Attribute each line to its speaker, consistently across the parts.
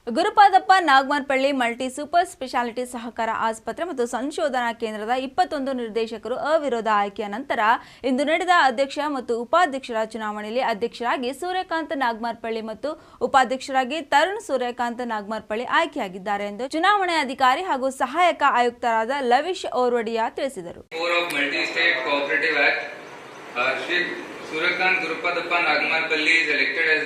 Speaker 1: Gurupadappa ನಾಗಮರಪಳ್ಳಿ multi super speciality ಸಹಕಾರ ಆಸ್ಪತ್ರೆ ಮತ್ತು ಸಂಶೋಧನಾ ಕೇಂದ್ರದ 21 ನಿರ್ದೇಶಕರು ಅವಿರೋಧ ಆಯ್ಕೆಯ ನಂತರ ಇಂದು ನಡೆದ ಅಧ್ಯಕ್ಷ ಮತ್ತು ಉಪಾಧ್ಯಕ್ಷರ ಚುನಾವಣೆಯಲ್ಲಿ ಅಧ್ಯಕ್ಷರಾಗಿ ಸೂರ್ಯಕಾಂತ್ ನಾಗಮರಪಳ್ಳಿ ಮತ್ತು ಉಪಾಧ್ಯಕ್ಷರಾಗಿ ತರುಣ್ ಸೂರ್ಯಕಾಂತ್ ನಾಗಮರಪಳ್ಳಿ ಆಯ್ಕೆಯಾಗಿದ್ದಾರೆ ಎಂದು ಚುನಾವಣೆ ಅಧಿಕಾರಿ ಹಾಗೂ ಸಹಾಯಕ ಆಯುಕ್ತರಾದ ಲವಿಶ್ ಓರ್ವಡಿಯಾ ತಿಳಿಸಿದರು.
Speaker 2: Suryakanth Gurupadappa Nagamarappalli is elected as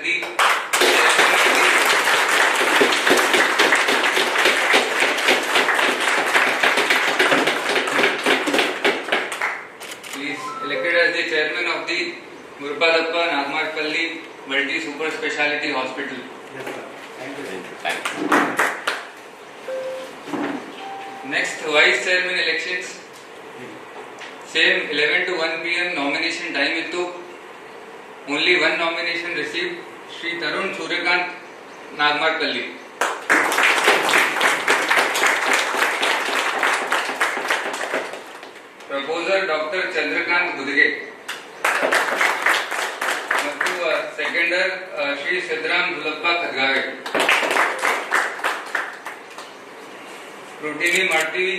Speaker 2: the chairman of the Gurupadappa Nagamarappalli Multi Super Speciality Hospital.
Speaker 3: Yes, sir. Thank you.
Speaker 2: Thank you. Next, vice chairman elections. Same 11 to 1 p.m. nomination time ittu. Only one nomination received. Shri Tarun Suryakanth Nagamarappalli. Proposer Dr. Chandrakant Gudige. Seconder Shri Sidram Dulappa Khadgave. Rotini Marti.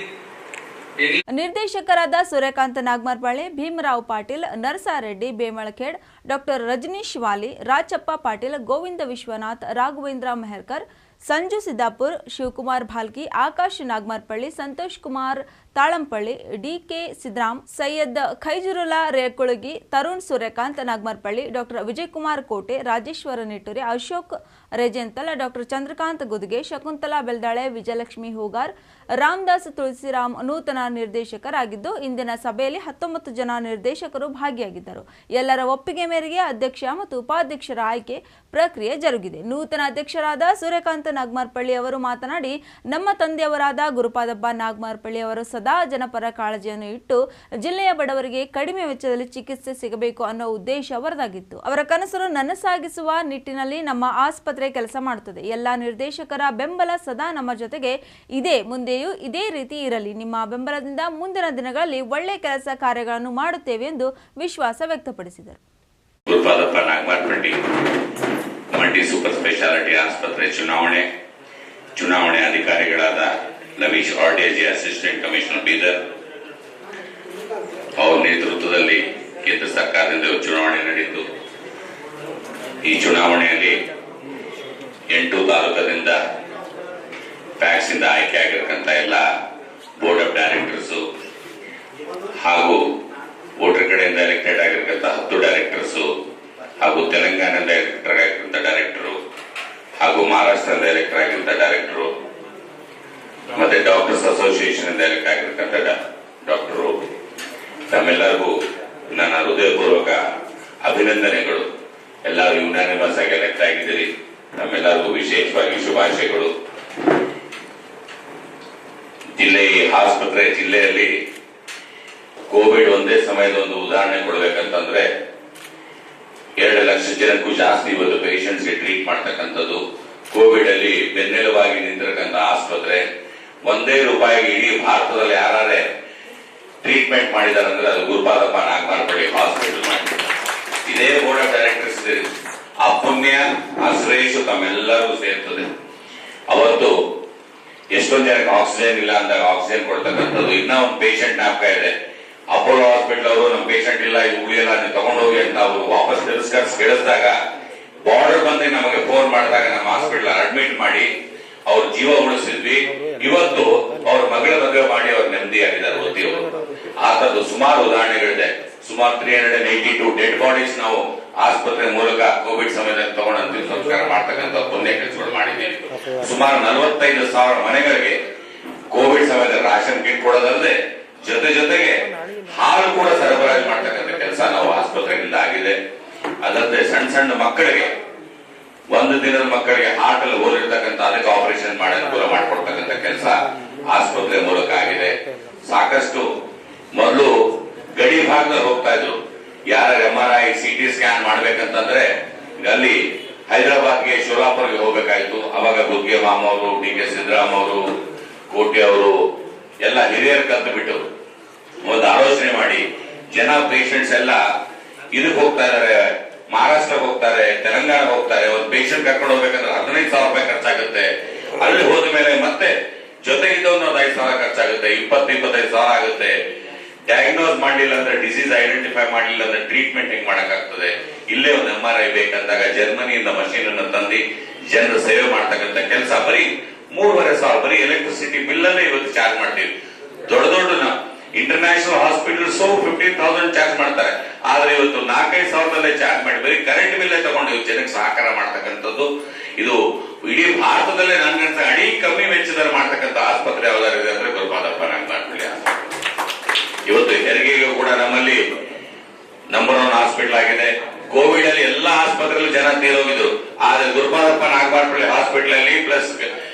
Speaker 1: ನಿರ್ದೇಶಕರಾದ Suryakant ನಾಗಮರಪಳ್ಳಿ, Bhimrao Patil, ನರಸಾರೆಡ್ಡಿ ಬೇಮಳಖೇಡ್, doctor Rajneesh ವಾಲಿ, Rachappa Patil, Govinda Vishwanath, Raghavendra ಮೆಹರ್ಕರ್, Sanju Siddapur, Shivakumar Bhalki, Akash ನಾಗಮರಪಳ್ಳಿ, Santosh Kumar ತಾಳಂಪಳ್ಳಿ, DK Sidram, Syed ಖೈಜುರುಲ್ಲಾ Rekulagi, Tarun Suryakant ನಾಗಮರಪಳ್ಳಿ, doctor Vijayakumar ಕೋಟೆ, Rajeshwara ನಿಟ್ಟೂರಿ, Ashok ರೆಜೆಂತಲ್, doctor Chandrakant Gudge, Shakuntala Beldale, Vijayalakshmi Hoogar, Ramdas Tulsiram ನೂತನ ನಿರ್ದೇಶಕರಾಗಿದ್ದು ಇಂದಿನ ಸಭೆಯಲ್ಲಿ 19 ಜನ ನಿರ್ದೇಶಕರು ಭಾಗಿಯಾಗಿದ್ದರು. ಎಲ್ಲರ ಒಪ್ಪಿಗೆ ಮೇರೆಗೆ ಅಧ್ಯಕ್ಷ ಮತ್ತು ಉಪಾಧ್ಯಕ್ಷರ ಆಯ್ಕೆ ಪ್ರಕ್ರಿಯೆ ಜರುಗಿದೆ. ನೂತನ ಅಧ್ಯಕ್ಷರಾದ ಸೂರ್ಯಕಾಂತ್ ನಾಗಮರಪಳ್ಳಿ ಅವರು ಮಾತನಾಡಿ, ನಮ್ಮ ತಂದೆಯವರಾದ ಗುರುಪಾದಪ್ಪ ನಾಗಮರಪಳ್ಳಿ ಅವರು ಸದಾ ಜನಪರ ಕಾಳಜಿಯನ್ನು ಇಟ್ಟು ಜಿಲ್ಲೆಯ ಬಡವರಿಗೆ ಕಡಿಮೆ ವೆಚ್ಚದಲ್ಲಿ ಚಿಕಿತ್ಸೆ ಸಿಗಬೇಕು ಅನ್ನೋ ಉದ್ದೇಶ ಅವರದಾಗಿತ್ತು. ಅವರ ಕನಸನ್ನು ನನಸಾಗಿಸುವ ನಿಟ್ಟಿನಲ್ಲಿ ನಮ್ಮ ಆಸ್ಪತ್ರೆ ಕೆಲಸ ಮಾಡುತ್ತದೆ. ಎಲ್ಲಾ ನಿರ್ದೇಶಕರ ಬೆಂಬಲ ಸದಾ ನಮ್ಮ ಜೊತೆಗೆ ಇದೆ, ಮುಂದೆಯೂ ಇದೇ ರೀತಿ ಇರಲಿ. ನಿಮ್ಮ ಬೆಂಬಲದಿಂದ ಮುಂದಿನ ದಿನಗಳಲ್ಲಿ ಒಳ್ಳೆ ಕೆಲಸ ಕಾರ್ಯಗಳನ್ನು ಮಾಡುತ್ತೇವೆ ಎಂದು ವಿಶ್ವಾಸ ವ್ಯಕ್ತಪಡಿಸಿದರು.
Speaker 4: ಗುರುಪಾದಪ್ಪ ನಾಗಮರಪಳ್ಳಿ ಮಲ್ಟಿ ಸೂಪರ್ ಸ್ಪೆಷಾಲಿಟಿ ಆಸ್ಪತ್ರೆ ಚುನಾವಣೆ ಅಧಿಕಾರಿಗಳಾದ ಲವೀಶ್ ಆರ್ಡಿಯಾಜಿ ಅಸಿಸ್ಟೆಂಟ್ ಕಮಿಷನರ್ ಬೀದರ್ ಅವರ ನೇತೃತ್ವದಲ್ಲಿ ಕೇಂದ್ರ ಸರ್ಕಾರದಿಂದ ಚುನಾವಣೆ ನಡೆಯಿತು. ಈ ಚುನಾವಣೆಯಲ್ಲಿ 8 ತಾಲೂಕದಿಂದ ಪ್ಯಾಕ್ಸ್ ಇಂದ ಆಯ್ಕೆ ಆಗಿರತಕ್ಕಂಥ ಎಲ್ಲ ಬೋರ್ಡ್ ಆಫ್ ಡೈರೆಕ್ಟರ್ಸ್ ಹಾಗೂ ವೋಟರ್ ಕಡೆಯಿಂದ ಎಲೆಕ್ಟೆಡ್ ಆಗಿರತಕ್ಕಂಥ 10 ಡೈರೆಕ್ಟರ್ಸ್ ಹಾಗೂ ತೆಲಂಗಾಣದಿಂದ ಎಲೆಕ್ಟೆಡ್ ಆಗಿರತಕ್ಕಂಥ ಡೈರೆಕ್ಟರು ಹಾಗೂ ಮಹಾರಾಷ್ಟ್ರದಿಂದ ಎಲೆಕ್ಟೆಡ್ ಆಗಿರತಕ್ಕಂಥ ಡೈರೆಕ್ಟರು ಮತ್ತೆ ಡಾಕ್ಟರ್ಸ್ ಅಸೋಸಿಯೇಷನ್ ಇಂದ ಎಲೆಕ್ಟ್ ಆಗಿರತಕ್ಕಂಥ ಡಾಕ್ಟರು ತಮ್ಮೆಲ್ಲರಿಗೂ ನನ್ನ ಹೃದಯಪೂರ್ವಕ ಅಭಿನಂದನೆಗಳು. ಎಲ್ಲರೂ ಯುನಾನಿಮಸ್ ಆಗಿ ಎಲೆಕ್ಟ್ ಆಗಿದ್ದೀರಿ. ತಮ್ಮೆಲ್ಲರಿಗೂ ವಿಶೇಷವಾಗಿ ಶುಭಾಶಯಗಳು. ಜಿಲ್ಲೆಯಲ್ಲಿ ಕೋವಿಡ್ ಒಂದೇ ಸಮಯದ ಒಂದು ಉದಾಹರಣೆ ಕೊಡಬೇಕಂತಂದ್ರೆ 2 ಲಕ್ಷ ಜನಕ್ಕೂ ಜಾಸ್ತಿ ಇವತ್ತು ಪೇಷಂಟ್ಸ್ಗೆ ಟ್ರೀಟ್ ಮಾಡ್ತಕ್ಕಂಥದ್ದು. ಕೋವಿಡ್ ಅಲ್ಲಿ ಬೆನ್ನೆಲುಬಾಗಿ ನಿಂತಿರತಕ್ಕಂಥ ಆಸ್ಪತ್ರೆ. ₹1 ಇಡೀ ಭಾರತದಲ್ಲಿ ಯಾರೇ ಟ್ರೀಟ್ಮೆಂಟ್ ಮಾಡಿದಾರೆ ಅಂದ್ರೆ ಅದು ಗುರುಪಾದಪ್ಪ ನಾಗಮರಪಳ್ಳಿ ಹಾಸ್ಪಿಟಲ್ ಮಾಡಿದ್ದಾರೆ. ಇದೇ ಬೋರ್ಡ್ ಆಫ್ ಡೈರೆಕ್ಟರ್ಸ್ ಇದೆ. ಆ ಪುಣ್ಯ ಆ ಶ್ರೇಯಸ್ಸು ತಮ್ಮೆಲ್ಲರಿಗೂ ಸೇರ್ತದೆ. ಅವತ್ತು ಎಷ್ಟೊಂದು ಜನಕ್ಕೆ ಆಕ್ಸಿಜನ್ ಇಲ್ಲ ಅಂದಾಗ ಆಕ್ಸಿಜನ್ ಕೊಡ್ತಕ್ಕಂಥದ್ದು. ಇನ್ನ ಒಂದು ಪೇಷಂಟ್ ಜ್ಞಾಪಕ ಇದೆ. ಅಪೋಲೋ ಹಾಸ್ಪಿಟಲ್ ಅವರು ನಮ್ಮ ಪೇಷಂಟ್ ಇಲ್ಲ, ಇದು ಉಳಿಯಲ್ಲ, ನೀವು ತಗೊಂಡೋಗಿ ಅಂತ ಅವರು ವಾಪಸ್ ಕೇಳಿಸಿದಾಗ ಬಾರ್ಡರ್ ಬಂದು ನಮಗೆ ಫೋನ್ ಮಾಡಿದಾಗ ನಮ್ಮ ಹಾಸ್ಪಿಟಲ್ ಅಡ್ಮಿಟ್ ಮಾಡಿ ಅವ್ರ ಜೀವ ಉಳಿಸಿದ್ವಿ. ಇವತ್ತು ಅವ್ರ ಮಗಳ ಮದುವೆ ಮಾಡಿ ಅವ್ರು ನೆಮ್ಮದಿಯಾಗಿದ್ದಾರೆ. ಓದಿಯವರು ಆ ತರದ್ದು ಸುಮಾರು ಉದಾಹರಣೆಗಳಿದೆ. ಸುಮಾರು 382 ಡೆಡ್ ಬಾಡೀಸ್ ನಾವು ಆಸ್ಪತ್ರೆ ಮೂಲಕ ಕೋವಿಡ್ ಸಮಯದಲ್ಲಿ ತಗೊಂಡು ಸಂಸ್ಕಾರ ಮಾಡ್ತಕ್ಕಂಥ ಪುಣ್ಯ ಕೆಲಸಗಳು ಮಾಡಿದ್ದೀವಿ. ಸುಮಾರು 45,000 ಮನೆಗಳಿಗೆ ಕೋವಿಡ್ ಸಮಯದಲ್ಲಿ ರಾಷನ್ ಕಿಟ್ ಕೊಡೋದಲ್ಲದೆ ಜೊತೆಗೆ ಹಾಲು ಕೂಡ ಸರಬರಾಜು ಮಾಡ್ತಕ್ಕಂಥ ಕೆಲಸ ನಾವು ಆಸ್ಪತ್ರೆಯಿಂದ ಆಗಿದೆ. ಅದಲ್ಲದೆ ಸಣ್ಣ ಮಕ್ಕಳಿಗೆ 1 ದಿನದ ಮಕ್ಕಳಿಗೆ ಹಾರ್ಟ್ ಅಲ್ಲಿ ಹೋಲಿರ್ತಕ್ಕಂಥ ಅದಕ್ಕೆ ಆಪರೇಷನ್ ಮಾಡಿ ಅನುಕೂಲ ಮಾಡಿಕೊಡ್ತಕ್ಕಂಥ ಕೆಲಸ ಆಸ್ಪತ್ರೆ ಮೂಲಕ ಆಗಿದೆ. ಸಾಕಷ್ಟು ಮೊದಲು ಗಡಿ ಭಾಗದಲ್ಲಿ ಹೋಗ್ತಾ ಇದ್ರು. ಯಾರ MRI CT ಸ್ಕ್ಯಾನ್ ಮಾಡ್ಬೇಕಂತಂದ್ರೆ ಅಲ್ಲಿ ಹೈದರಾಬಾದ್ಗೆ ಶೋಲಾಪುರ್ಗೆ ಹೋಗ್ಬೇಕಾಯ್ತು. ಅವಾಗ ಗುದ್ಗೆ ಮಾಮ ಅವರು, ಡಿಕೆ ಸಿದ್ದರಾಮ್ ಅವರು, ಕೋಟೆ ಅವರು ಎಲ್ಲ ಹಿರಿಯರು ಕಲ್ತು ಬಿಟ್ಟು ಒಂದು ಆಲೋಚನೆ ಮಾಡಿ ಜನ ಪೇಷಂಟ್ಸ್ ಎಲ್ಲ ಇದಕ್ಕೆ ಹೋಗ್ತಾ ಇದಾರೆ, ಮಹಾರಾಷ್ಟ್ರಕ್ಕೆ ಹೋಗ್ತಾರೆ, ತೆಲಂಗಾಣ ಹೋಗ್ತಾರೆ. ಒಂದು ಪೇಷಂಟ್ ಕರ್ಕೊಂಡು ಹೋಗ್ಬೇಕಂದ್ರೆ 15,000 ರೂಪಾಯಿ ಖರ್ಚಾಗುತ್ತೆ. ಖರ್ಚಾಗುತ್ತೆ. ಅಲ್ಲಿ ಹೋದ ಮೇಲೆ ಮತ್ತೆ ಜೊತೆಗಿದ್ದವನು 5,000 ಖರ್ಚಾಗುತ್ತೆ, 20-25,000 ಆಗುತ್ತೆ. ಡಯಾಗ್ನೋಸ್ ಮಾಡಲಿಲ್ಲ ಅಂದ್ರೆ, ಡಿಸೀಸ್ ಐಡೆಂಟಿಫೈ ಮಾಡಲಿಲ್ಲ ಅಂದ್ರೆ ಟ್ರೀಟ್ಮೆಂಟ್ ಹೆಂಗ್ ಮಾಡಕ್ಕಾಗ್ತದೆ? ಇಲ್ಲೇ ಒಂದು MRI ಬೇಕಂದಾಗ ಜರ್ಮನಿಯಿಂದ ಮಷೀನ್ ಅನ್ನು ತಂದು ಜನರು ಸೇವೆ ಮಾಡ್ತಕ್ಕಂಥ ಕೆಲಸ. ಬರೀ 3,500 ಬರೀ ಎಲೆಕ್ಟ್ರಿಸಿಟಿ ಬಿಲ್ ಅಲ್ಲೇ ಇವತ್ತು ಚಾರ್ಜ್ ಮಾಡ್ತೀವಿ. ದೊಡ್ಡ ದೊಡ್ಡ ಇಂಟರ್ನ್ಯಾಷನಲ್ ಹಾಸ್ಪಿಟಲ್ಸ್ 15,000 ಚಾರ್ಜ್ ಮಾಡ್ತಾರೆ. ಆದ್ರೆ ಇವತ್ತು 4,000-5,000 ಚಾರ್ಜ್ ಮಾಡಿ ಬರೀ ಕರೆಂಟ್ ಬಿಲ್ ತಗೊಂಡು ಜನಕ್ಕೆ ಸಹಕಾರ ಮಾಡ್ತಕ್ಕಂಥದ್ದು. ಇದು ಇಡೀ ಭಾರತದಲ್ಲೇ ನನ್ನ ಅಡಿ ಕಮ್ಮಿ ವೆಚ್ಚದಲ್ಲಿ ಮಾಡ್ತಕ್ಕಂಥ ಆಸ್ಪತ್ರೆ ಯಾವ್ದಾರಿದೆ ಅಂದ್ರೆ ಗುರುಪಾದಪ್ಪ ನಾಗಮಾರ್ಪಳ್ಳಿ ಆಸ್ಪತ್ರೆ. ಇವತ್ತು ಹೆರಿಗೆಗೂ ಕೂಡ ನಮ್ಮಲ್ಲಿ ನಂಬರ್ 1 ಹಾಸ್ಪಿಟಲ್ ಆಗಿದೆ. ಕೋವಿಡ್ ಅಲ್ಲಿ ಎಲ್ಲಾ ಆಸ್ಪತ್ರೆಯಲ್ಲಿ ಜನ ತೀರೋಗಿದ್ರು, ಆದ್ರೆ ಗುರುಪಾದಪ್ಪ ನಾಗಮಾರ್ಪಳ್ಳಿ ಹಾಸ್ಪಿಟಲ್ ಅಲ್ಲಿ ಪ್ಲಸ್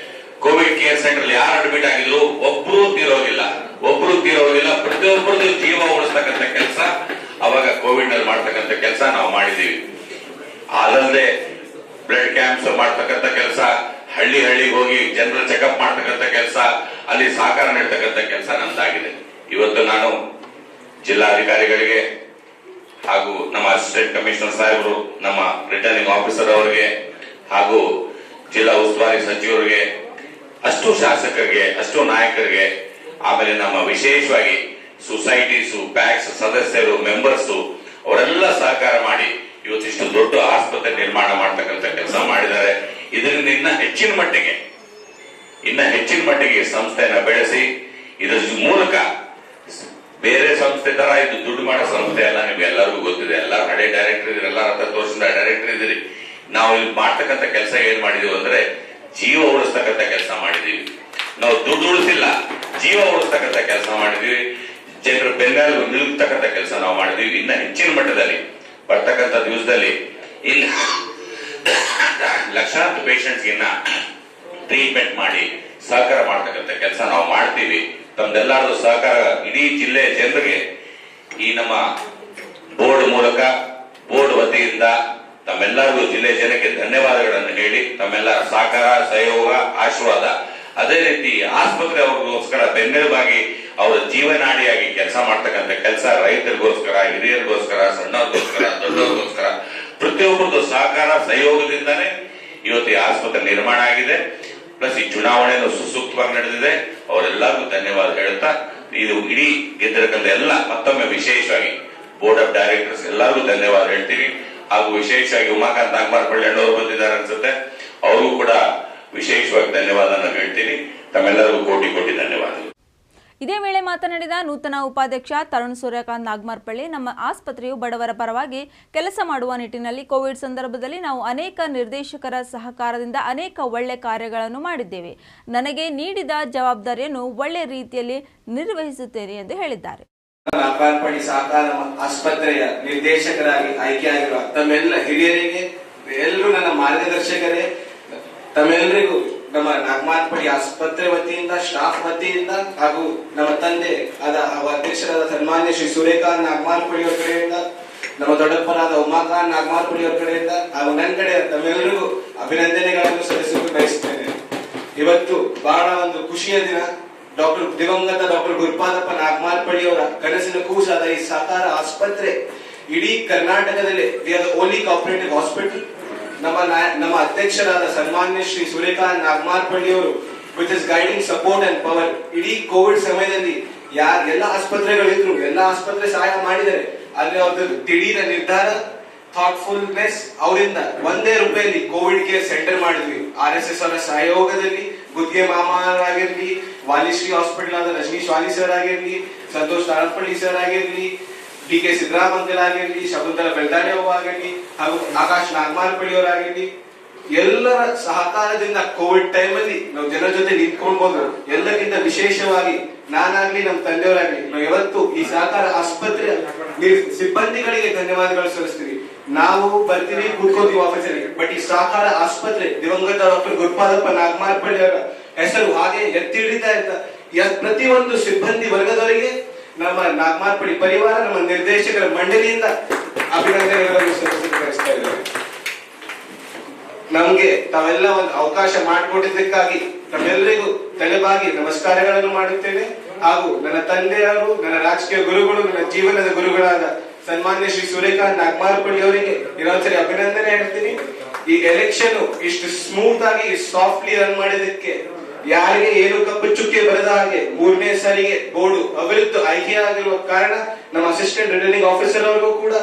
Speaker 4: ಕೋವಿಡ್ ಕೇರ್ ಸೆಂಟರ್ ಯಾರು ಅಡ್ಮಿಟ್ ಆಗಿದ್ರು ಒಬ್ರು ತೀರೋಗಿಲ್ಲ. ಪ್ರತಿಯೊಬ್ಬರದ್ದು ಜೀವ ಉಳಿಸ್ತಕ್ಕಂಥ ಕೆಲಸ ಅವಾಗ ಕೋವಿಡ್ ನಲ್ಲಿ ಮಾಡ್ತಕ್ಕಂಥ ಕೆಲಸ ನಾವು ಮಾಡಿದೀವಿ. ಅದಲ್ಲದೆ ಬ್ಲಡ್ ಕ್ಯಾಂಪ್ಸ್ ಮಾಡ್ತಕ್ಕಂಥ ಕೆಲಸ, ಹಳ್ಳಿಗೆ ಹೋಗಿ ಜನರ ಚೆಕಪ್ ಮಾಡ್ತಕ್ಕಂಥ ಕೆಲಸ, ಅಲ್ಲಿ ಸಹಕಾರ ನೀಡ್ತಕ್ಕಂಥ ಕೆಲಸ ನಮ್ದಾಗಿದೆ. ಇವತ್ತು ನಾನು ಜಿಲ್ಲಾಧಿಕಾರಿಗಳಿಗೆ ಹಾಗೂ ನಮ್ಮ ಅಸಿಸ್ಟೆಂಟ್ ಕಮಿಷನರ್ ಸಾಹೇಬರು, ನಮ್ಮ ರಿಟರ್ನಿಂಗ್ ಆಫೀಸರ್ ಅವರಿಗೆ ಹಾಗೂ ಜಿಲ್ಲಾ ಉಸ್ತುವಾರಿ ಸಚಿವರಿಗೆ, ಅಷ್ಟು ಶಾಸಕರಿಗೆ, ಅಷ್ಟು ನಾಯಕರಿಗೆ, ಆಮೇಲೆ ನಮ್ಮ ವಿಶೇಷವಾಗಿ ಸೊಸೈಟೀಸು, ಪ್ಯಾಕ್ಸ್ ಸದಸ್ಯರು, ಮೆಂಬರ್ಸ್ ಅವರೆಲ್ಲ ಸಹಕಾರ ಮಾಡಿ ಇವತ್ತಿಷ್ಟು ದೊಡ್ಡ ಆಸ್ಪತ್ರೆ ನಿರ್ಮಾಣ ಮಾಡ್ತಕ್ಕಂಥ ಕೆಲಸ ಮಾಡಿದ್ದಾರೆ. ಇದರಿಂದ ಇನ್ನ ಹೆಚ್ಚಿನ ಮಟ್ಟಿಗೆ ಸಂಸ್ಥೆಯನ್ನ ಬೆಳೆಸಿ ಇದರ ಮೂಲಕ ಬೇರೆ ಸಂಸ್ಥೆ ತರ ಇದು ದುಡ್ಡು ಮಾಡೋ ಸಂಸ್ಥೆ ಅಲ್ಲ. ನಿಮ್ಗೆ ಎಲ್ಲರಿಗೂ ಗೊತ್ತಿದೆ, ಎಲ್ಲರೂ ಹಳೆ ಡೈರೆಕ್ಟರ್ ಇದ್ರಿ, ಎಲ್ಲರೂ 10 ವರ್ಷದಿಂದ ಡೈರೆಕ್ಟರ್ ಇದ್ದೀರಿ. ನಾವು ಇಲ್ಲಿ ಮಾಡ್ತಕ್ಕಂಥ ಕೆಲಸ ಏನ್ ಮಾಡಿದೀವಿ ಅಂದ್ರೆ ಜೀವ ಉಳಿಸ್ತಕ್ಕಂಥ ಕೆಲಸ ಮಾಡಿದೀವಿ. ನಾವು ದುಡ್ಡು ಉಳಿಸಿಲ್ಲ, ಜೀವ ಉಳಿಸ್ತಕ್ಕಂಥ ಕೆಲಸ ಮಾಡಿದೀವಿ. ಜನರ ಬೆನ್ನೆಲು ನಿಲ್ತಕ್ಕಂಥ ಕೆಲಸ ನಾವು ಮಾಡಿದೀವಿ. ಇನ್ನ ಹೆಚ್ಚಿನ ಮಟ್ಟದಲ್ಲಿ ಬರ್ತಕ್ಕಂಥ ದಿವಸದಲ್ಲಿ ಇನ್ನು ಲಕ್ಷಾಂತರ ಪೇಷಂಟ್ಸ್ ಇನ್ನ ಟ್ರೀಟ್ಮೆಂಟ್ ಮಾಡಿ ಸಹಕಾರ ಮಾಡ್ತಕ್ಕಂಥ ಕೆಲಸ ನಾವು ಮಾಡ್ತೀವಿ. ತಮ್ದೆಲ್ಲರದು ಸಹಕಾರ ಇಡೀ ಜಿಲ್ಲೆ ಜನರಿಗೆ ಈ ನಮ್ಮ ಬೋರ್ಡ್ ಮೂಲಕ, ಬೋರ್ಡ್ ವತಿಯಿಂದ ತಮ್ಮೆಲ್ಲರಿಗೂ ಜಿಲ್ಲೆ ಜನಕ್ಕೆ ಧನ್ಯವಾದಗಳನ್ನು ಹೇಳಿ, ತಮ್ಮೆಲ್ಲರ ಸಹಕಾರ, ಸಹಯೋಗ, ಆಶೀರ್ವಾದ, ಅದೇ ರೀತಿ ಆಸ್ಪತ್ರೆ ಅವ್ರಿಗೋಸ್ಕರ ಬೆನ್ನೆಲುಬಾಗಿ ಅವರ ಜೀವನಾಡಿಯಾಗಿ ಕೆಲಸ ಮಾಡ್ತಕ್ಕಂಥ ಕೆಲಸ, ರೈತರಿಗೋಸ್ಕರ, ಹಿರಿಯರಿಗೋಸ್ಕರ, ಸಣ್ಣವ್ರಿಗೋಸ್ಕರ, ದೊಡ್ಡವ್ರಿಗೋಸ್ಕರ ಪ್ರತಿಯೊಬ್ಬರದ್ದು ಸಹಕಾರ ಸಹಯೋಗದಿಂದಾನೇ ಇವತ್ತು ಈ ಆಸ್ಪತ್ರೆ ನಿರ್ಮಾಣ ಆಗಿದೆ. ಪ್ಲಸ್ ಈ ಚುನಾವಣೆಯನ್ನು ಸುಸೂಕ್ತವಾಗಿ ನಡೆದಿದೆ. ಅವರೆಲ್ಲರಿಗೂ ಧನ್ಯವಾದ ಹೇಳ್ತಾ, ಇದು ಇಡೀ ಗೆದ್ದಿರಕಂದ ಎಲ್ಲ ಮತ್ತೊಮ್ಮೆ ವಿಶೇಷವಾಗಿ ಬೋರ್ಡ್ ಆಫ್ ಡೈರೆಕ್ಟರ್ಸ್ ಎಲ್ಲರಿಗೂ ಧನ್ಯವಾದ ಹೇಳ್ತೀನಿ. ಹಾಗೂ ವಿಶೇಷವಾಗಿ ಉಮಾಕಾಂತ್ ನಾಗಮಾರ್ಪಳ್ಳಿ ಅಣ್ಣವರು ಬಂದಿದ್ದಾರೆ ಅನ್ಸುತ್ತೆ, ಅವ್ರಿಗೂ ಕೂಡ ವಿಶೇಷವಾಗಿ ಧನ್ಯವಾದ ಹೇಳ್ತೀನಿ. ತಮ್ಮೆಲ್ಲರಿಗೂ ಕೋಟಿ ಧನ್ಯವಾದಗಳು.
Speaker 1: ಇದೇ ವೇಳೆ ಮಾತನಾಡಿದ ನೂತನ ಉಪಾಧ್ಯಕ್ಷ ತರುಣ್ ಸೂರ್ಯಕಾಂತ್ ನಾಗಮಾರ್ಪಳ್ಳಿ, ನಮ್ಮ ಆಸ್ಪತ್ರೆಯು ಬಡವರ ಪರವಾಗಿ ಕೆಲಸ ಮಾಡುವ ನಿಟ್ಟಿನಲ್ಲಿ ಕೋವಿಡ್ ಸಂದರ್ಭದಲ್ಲಿ ನಾವು ಅನೇಕ ನಿರ್ದೇಶಕರ ಸಹಕಾರದಿಂದ ಅನೇಕ ಒಳ್ಳೆ ಕಾರ್ಯಗಳನ್ನು ಮಾಡಿದ್ದೇವೆ. ನನಗೆ ನೀಡಿದ ಜವಾಬ್ದಾರಿಯನ್ನು ಒಳ್ಳೆ ರೀತಿಯಲ್ಲಿ ನಿರ್ವಹಿಸುತ್ತೇನೆ ಎಂದು ಹೇಳಿದ್ದಾರೆ.
Speaker 3: ನಾಗಮಾರ್ಪಳ್ಳಿ ಸಹಕಾರ ಆಸ್ಪತ್ರೆಯ ನಿರ್ದೇಶಕರಾಗಿ ಆಯ್ಕೆಯಾಗಿರುವ ತಮ್ಮೆಲ್ಲ ಹಿರಿಯರಿಗೆ, ಎಲ್ಲರೂ ನನ್ನ ಮಾರ್ಗದರ್ಶಕರೇ, ತಮ್ಮೆಲ್ಲರಿಗೂ ನಮ್ಮ ನಾಗಮಾರ್ಪಳ್ಳಿ ಆಸ್ಪತ್ರೆ ವತಿಯಿಂದ, ಸ್ಟಾಫ್ ವತಿಯಿಂದ ಹಾಗೂ ನಮ್ಮ ತಂದೆ ಅಧ್ಯಕ್ಷರಾದ ಸನ್ಮಾನ್ಯ ಶ್ರೀ ಸೂರ್ಯಕಾಂತ್ ನಾಗಮಾರ್ಪಳ್ಳಿ ಅವರ ಕಡೆಯಿಂದ, ನಮ್ಮ ದೊಡ್ಡಪ್ಪನಾದ ಉಮಾಕಾಂತ್ ನಾಗಮಾರ್ಪಳ್ಳಿ ಅವರ ಕಡೆಯಿಂದ ಹಾಗೂ ನನ್ನ ಕಡೆ ತಮ್ಮೆಲ್ಲರಿಗೂ ಅಭಿನಂದನೆಗಳನ್ನು ಸಲ್ಲಿಸಲು ಬಯಸುತ್ತೇನೆ. ಇವತ್ತು ಬಹಳ ಒಂದು ಖುಷಿಯ ದಿನ. ದಿವಂಗತ ಡಾಕ್ಟರ್ ಗುರುಪಾದಪ್ಪ ನಾಗಮಾರ್ಪಳ್ಳಿ ಅವರ ಕನಸಿನ ಕೂಸಾದ ಈ ಸಹಕಾರ ಆಸ್ಪತ್ರೆ ಇಡೀ ಕರ್ನಾಟಕದಲ್ಲಿ ಓನ್ಲಿ ಕೋಆಪರೇಟಿವ್ ಹಾಸ್ಪಿಟಲ್. ನಮ್ಮ ಅಧ್ಯಕ್ಷರಾದ ಸನ್ಮಾನ್ಯ ಶ್ರೀ ಸೂರ್ಯಕಾಂತ್ ನಾಗಮಾರ್ಪಳ್ಳಿ ಅವರು with is guiding support and power ಇಡೀ ಕೋವಿಡ್ ಸಮಯದಲ್ಲಿ ಎಲ್ಲ ಆಸ್ಪತ್ರೆಗಳಿದ್ರು, ಎಲ್ಲ ಆಸ್ಪತ್ರೆ ಸಹಾಯ ಮಾಡಿದ್ದಾರೆ. ಆದ್ರೆ ಅವ್ರದ್ದು ದಿಢೀರ ನಿರ್ಧಾರ, ಥಾಟ್ಫುಲ್ನೆಸ್ ಅವರಿಂದ ಒಂದೇ ರೂಪಾಯಲ್ಲಿ ಕೋವಿಡ್ ಕೇರ್ ಸೆಂಟರ್ ಮಾಡಿದ್ವಿ. RSS ಅವರ ಸಹಯೋಗದಲ್ಲಿ ಗುದ್ಗೆ ಮಾಮರಾಗಿರ್ಲಿ, ವಾಲಿಶ್ರೀ ಹಾಸ್ಪಿಟಲ್ ಆದ ರಜನೀಶ್ ವಾಲಿ ಸರ್ ಆಗಿರ್ಲಿ, ಸಂತೋಷ್ ತಾಳಪಳ್ಳಿ ಸರ್ ಆಗಿರ್ಲಿ, DK ಸಿದ್ದರಾಮಂಗಲ್ ಆಗಿರ್ಲಿ, ಶಕುಂತಲಾ ಬೆಳ್ದಾಣಿ ಅವರು ಆಗಿರ್ಲಿ ಹಾಗೂ ಆಕಾಶ್ ನಾಗಮಾರ್ಪಳ್ಳಿ ಅವರಾಗಿರ್ಲಿ, ಎಲ್ಲರ ಸಹಕಾರದಿಂದ ಕೋವಿಡ್ ಟೈಮ್ ಅಲ್ಲಿ ನಾವು ಜನರ ಜೊತೆ ನಿಂತ್ಕೊಳ್ಬಹುದು. ಎಲ್ಲಕ್ಕಿಂತ ವಿಶೇಷವಾಗಿ ನಾನಾಗ್ಲಿ, ನಮ್ಮ ತಂದೆಯವರಾಗ್ಲಿ, ನಾವು ಯಾವತ್ತು ಈ ಸಹಕಾರ ಆಸ್ಪತ್ರೆ ಸಿಬ್ಬಂದಿಗಳಿಗೆ ಧನ್ಯವಾದಗಳು ಸಲ್ಲಿಸ್ತೀವಿ. ನಾವು ಬರ್ತೀವಿ, ಕೂತ್ಕೋತೀವಿ ಆಫೀಸಲ್ಲಿ, ಬಟ್ ಈ ಸಹಕಾರ ಆಸ್ಪತ್ರೆ ದಿವಂಗತ ಡಾಕ್ಟರ್ ಗುರುಪಾದಪ್ಪ ನಾಗಮಾರ್ಪಳ್ಳಿ ಅವರ ಹೆಸರು ಹಾಗೆ ಎತ್ತಿ ಹಿಡಿತಾ ಇರ್ತ ಪ್ರತಿಯೊಂದು ಸಿಬ್ಬಂದಿ ವರ್ಗದವರಿಗೆ ನಮ್ಮ ನಾಗಮಾರ್ಪಳ್ಳಿ ಪರಿವಾರ, ನಮ್ಮ ನಿರ್ದೇಶಕರ ಮಂಡಳಿಯಿಂದ ಅಭಿನಂದನೆಗಳನ್ನು ಸಲ್ಲಿಸ್ತಾ ಇದ್ದಾರೆ. ನಮ್ಗೆ ತಾವೆಲ್ಲ ಒಂದು ಅವಕಾಶ ಮಾಡಿಕೊಟ್ಟಿದ್ದಕ್ಕಾಗಿ ತಮ್ಮೆಲ್ಲರಿಗೂ ತಲೆಬಾಗಿ ನಮಸ್ಕಾರಗಳನ್ನು ಮಾಡುತ್ತೇನೆ. ಹಾಗೂ ನನ್ನ ತಂದೆಯವರು, ನನ್ನ ರಾಜಕೀಯ ಗುರುಗಳು, ನನ್ನ ಜೀವನದ ಗುರುಗಳಾದ ಸನ್ಮಾನ್ಯ ಶ್ರೀ ಸೂರ್ಯಕಾಂತ್ ನಾಗಮಾರ್ಪಳ್ಳಿ ಅವರಿಗೆ ಇನ್ನೊಂದ್ಸರಿ ಅಭಿನಂದನೆ ಹೇಳ್ತೀನಿ. ಈ ಎಲೆಕ್ಷನ್ ಇಷ್ಟು ಸ್ಮೂತ್ ಆಗಿ ಸಾಫ್ಟ್ಲಿ ರನ್ ಮಾಡಿದಕ್ಕೆ, ಯಾರಿಗೆ ಏನು ಕಪ್ಪು ಚುಕ್ಕೆ ಬರದ ಹಾಗೆ 3ನೇ ಸಾರಿಗೆ ಬೋರ್ಡ್ ಅವಿರುದ್ಧ ಆಯ್ಕೆಯಾಗಿರುವ ಕಾರಣ ನಮ್ಮ ಅಸಿಸ್ಟೆಂಟ್ ರಿಟರ್ನಿಂಗ್ ಆಫೀಸರ್ ಅವರಿಗೂ ಕೂಡ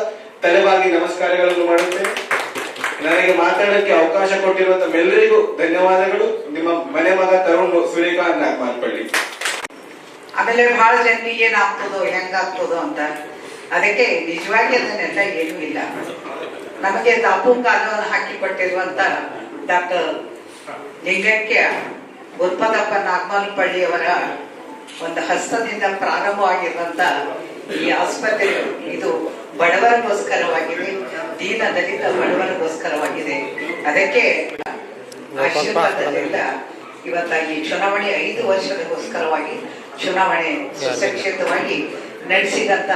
Speaker 3: ತಲೆಬಾಗಿ ನಮಸ್ಕಾರಗಳನ್ನು ಮಾಡುತ್ತೇನೆ. ನನಗೆ ಮಾತಾಡಕ್ಕೆ ಅವಕಾಶ ಕೊಟ್ಟಿರುವ ತಮ್ಮೆಲ್ಲರಿಗೂ ಧನ್ಯವಾದಗಳು. ನಿಮ್ಮ ಮನೆ ಮಗ ತರುಣ್ ಸೂರ್ಯಕಾಂತ್ ನಾಗಮಾರ್ಪಳ್ಳಿ.
Speaker 5: ಆಮೇಲೆ ಬಹಳ ಜನರಿಗೆ ಏನಾಗ್ತದೋ ಹೆಂಗಾಗ್ತದೋ ಅಂತ, ಅದಕ್ಕೆ ನಿಜವಾಗಿ ಅದನ್ನೆಲ್ಲ ಏನೂ ಇಲ್ಲ. ನಮಗೆ ದಾಪು ಕಾಲವನ್ನು ಹಾಕಿಕೊಟ್ಟಿರುವಂತ ಡಾಕ್ಟರ್ ಲಿಂಗಕ್ಕೆ ಗುರುಪದಪ್ಪ ನಾಗಮಾರ್ಪಳ್ಳಿಯವರ ಒಂದು ಹಸ್ತದಿಂದ ಪ್ರಾರಂಭವಾಗಿರುವಂತ ಈ ಆಸ್ಪತ್ರೆ ಇದು ಬಡವರಿಗೋಸ್ಕರವಾಗಿದೆ, ದೀನ ದಲಿತ ಬಡವರಿಗೋಸ್ಕರವಾಗಿದೆ. ಅದಕ್ಕೆ ಆಶೀರ್ವಾದದಿಂದ ಇವತ್ತ ಈ ಚುನಾವಣೆ 5 ವರ್ಷದಗೋಸ್ಕರವಾಗಿ ಚುನಾವಣೆ ಸುಸಂಕ್ಷಿಪ್ತವಾಗಿ ನಡೆಸಿದಂತ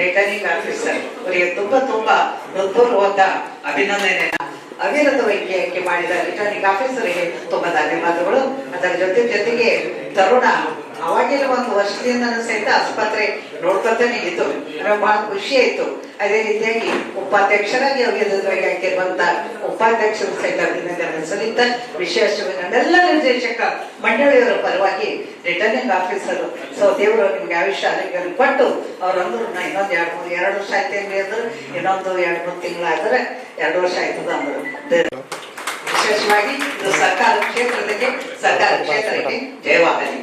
Speaker 5: ರಿಟರ್ನಿಂಗ್ ಆಫೀಸರ್ ಅವರಿಗೆ ತುಂಬಾ ಹೃತ್ಪೂರ್ವಕ ಅಭಿನಂದನೆ. ಅವಿರತವಾಗಿ ಆಯ್ಕೆ ಮಾಡಿದ ರಿಟರ್ನಿಂಗ್ ಆಫೀಸರ್ಗೆ ತುಂಬಾ ಧನ್ಯವಾದಗಳು. ಅದರ ಜೊತೆಗೆ ತರುಣ ಅವಾಗಿನ 1 ವರ್ಷದಿಂದ ಸಹಿತ ಆಸ್ಪತ್ರೆ ನೋಡ್ಕೊತಾನೆ ಇತ್ತು, ನನಗೆ ಬಹಳ ಖುಷಿ ಆಯ್ತು. ಅದೇ ರೀತಿಯಾಗಿ ಉಪಾಧ್ಯಕ್ಷರಾಗಿ ಅವಿರತವಾಗಿ ಆಯ್ಕೆರುವಂತ ಉಪಾಧ್ಯಕ್ಷರು ಸಹಿತ ಅಭಿನಂದನೆ ಸಲ್ಲಿತ ವಿಶೇಷವಾಗಿ ನನ್ನೆಲ್ಲ ನಿರ್ದೇಶಕ ಮಂಡಳಿಯವರ ಪರವಾಗಿ ರಿಟರ್ನಿಂಗ್ ಆಫೀಸರ್ ದೇವರು ನಿಮ್ಗೆ ಆಯುಷ್ಯ ಆರೋಗ್ಯ ಕೊಟ್ಟು ಅವ್ರಂದ್ರು ಇನ್ನೊಂದು 2 ವರ್ಷ ಆಯ್ತೇನ್ರಿ ಅಂದ್ರು, ಇನ್ನೊಂದು 2-3 ತಿಂಗಳಾದ್ರೆ 2 ವರ್ಷ ಆಯ್ತದ ಅಂದ್ರು. ವಿಶೇಷವಾಗಿ ಇದು ಸರ್ಕಾರ ಕ್ಷೇತ್ರಕ್ಕೆ ಜಯವಾಗಲಿ.